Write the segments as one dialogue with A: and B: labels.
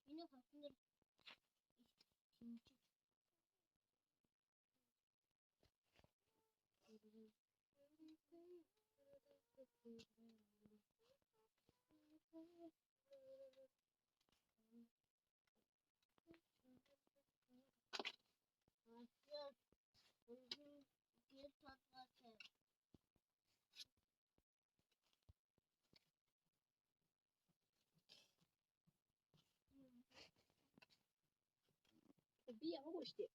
A: Энэ хатнэр тимч.
B: Би 하고 있대.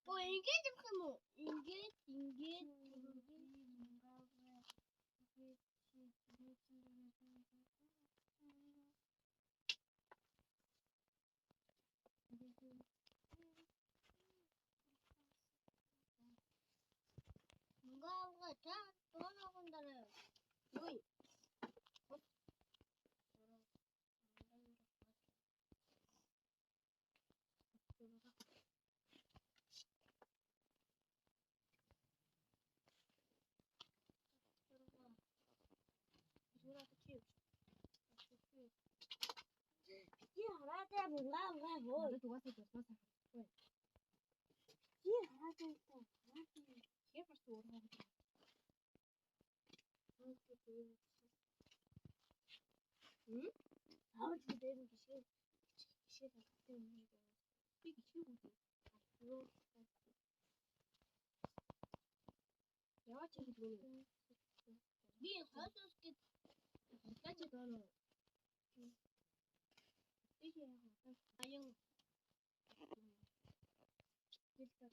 A: Ингээд юм хэмээн үү? Ингээд 뭔가 다 떠나간다네.
B: Ой,
A: 하나도 뭔가 뭐.
B: 나도 도와서 줬어.
A: 하나도 있어.
B: Hier was du oder?
A: 다음 주 내는 기시가 때문에
B: 이게 키우고. 야, 저기 뭐야?
A: 네 가족께
B: 까지 너는 이게
A: 아영
B: 일단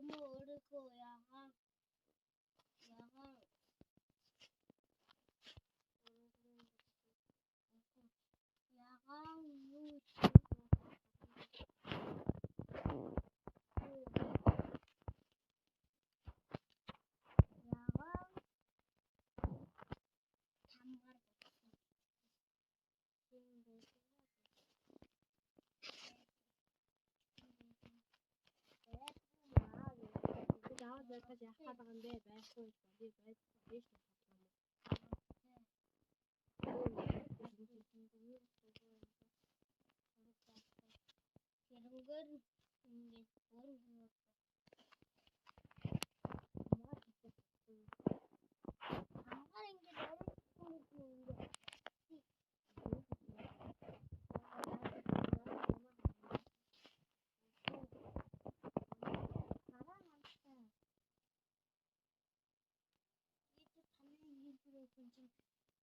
A: Dondurma oruko yaga
B: 나까지 하다간데 매서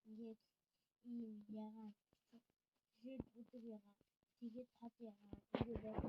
A: 이게 이 얘가 그 부들이가 되게 타지야. 이게 내가